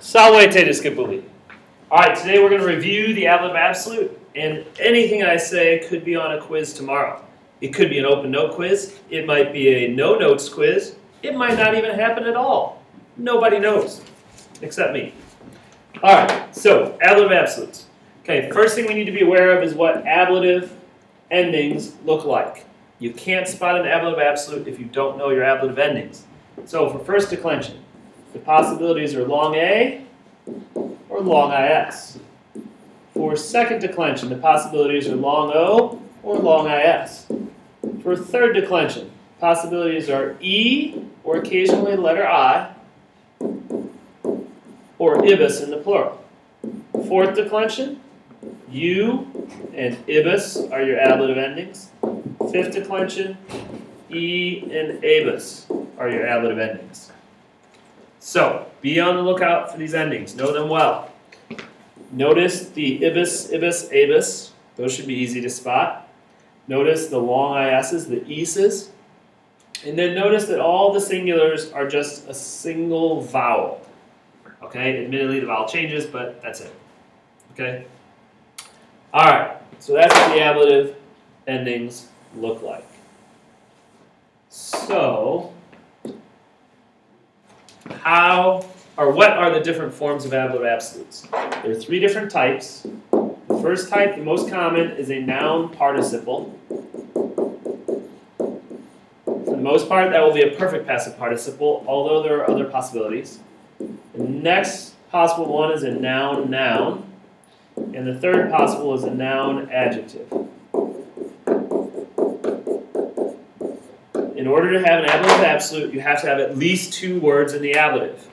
Salve discipuli. Alright, today we're going to review the Ablative Absolute, and anything I say could be on a quiz tomorrow. It could be an open note quiz, it might be a no notes quiz, it might not even happen at all. Nobody knows, except me. Alright, so Ablative Absolutes. Okay, first thing we need to be aware of is what ablative endings look like. You can't spot an Ablative Absolute if you don't know your ablative endings. So for first declension, the possibilities are long A or long IS. For second declension, the possibilities are long O or long IS. For third declension, possibilities are E or occasionally letter I or ibis in the plural. Fourth declension, U and ibis are your ablative endings. Fifth declension, E and abis are your ablative endings. So, be on the lookout for these endings. Know them well. Notice the ibis, ibis, abis. Those should be easy to spot. Notice the long IS's, the eases. And then notice that all the singulars are just a single vowel. Okay? Admittedly, the vowel changes, but that's it. Okay? Alright, so that's what the ablative endings look like. So, what are the different forms of ablative absolutes? There are three different types. The first type, the most common, is a noun participle. For the most part, that will be a perfect passive participle, although there are other possibilities. The next possible one is a noun-noun, and the third possible is a noun-adjective. In order to have an ablative absolute, you have to have at least two words in the ablative.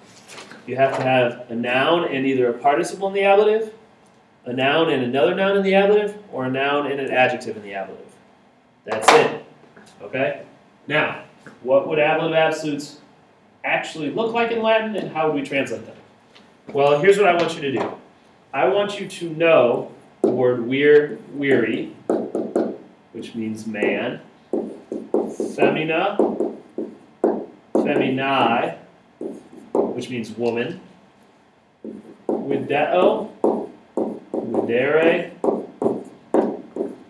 You have to have a noun and either a participle in the ablative, a noun and another noun in the ablative, or a noun and an adjective in the ablative. That's it. Okay? Now, what would ablative absolutes actually look like in Latin, and how would we translate them? Well, here's what I want you to do. I want you to know the word weary, which means man, femina, feminae, which means woman, video, videre,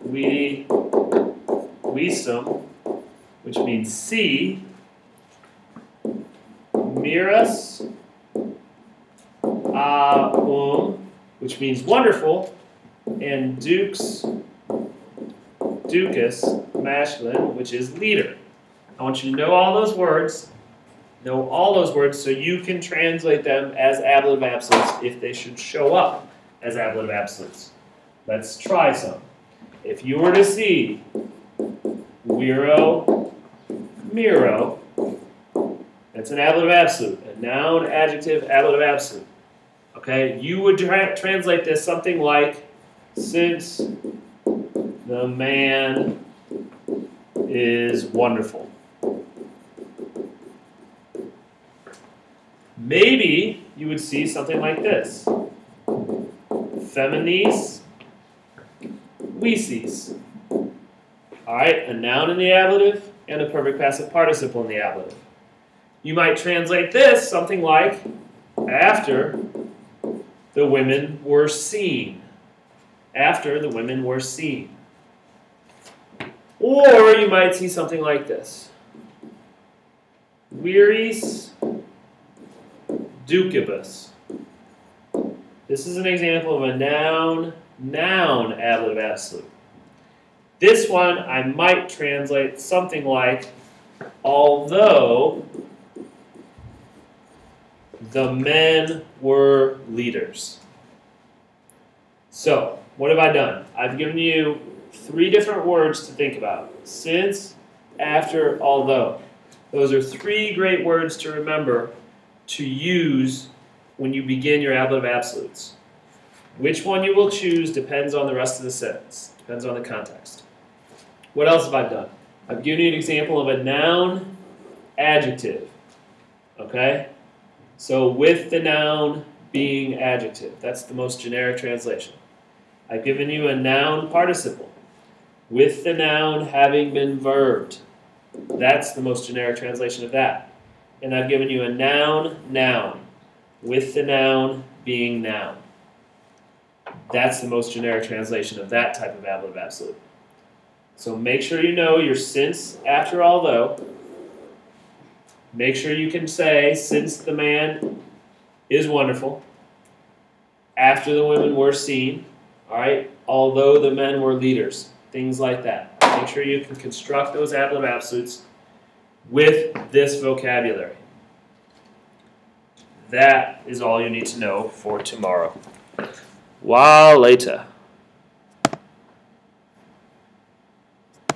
vidi, visum, which means see, miras, which means wonderful, and dux, masculine, which is leader. I want you to know all those words. Know all those words so you can translate them as ablative absolutes if they should show up as ablative absolutes. Let's try some. If you were to see viro, miro, that's an ablative absolute, a noun, adjective, ablative absolute. Okay, you would translate this something like, since the man is wonderful. Maybe you would see something like this. Feminis, vices. Alright, a noun in the ablative and a perfect passive participle in the ablative. You might translate this something like, after the women were seen. After the women were seen. Or you might see something like this. Viris ducibus. This is an example of a noun ablative absolute. This one I might translate something like, although the men were leaders. So, what have I done? I've given you three different words to think about. Since, after, although. Those are three great words to remember to use when you begin your ablative absolutes. Which one you will choose depends on the rest of the sentence. Depends on the context. What else have I done? I've given you an example of a noun adjective. Okay? So with the noun being adjective. That's the most generic translation. I've given you a noun participle. With the noun having been verbed. That's the most generic translation of that. And I've given you a noun. with the noun being noun. That's the most generic translation of that type of ablative absolute. So make sure you know your since after although. Make sure you can say, since the man is wonderful, after the women were seen, all right, although the men were leaders, things like that. Make sure you can construct those ablative absolutes with this vocabulary. That is all you need to know for tomorrow. Wow, later.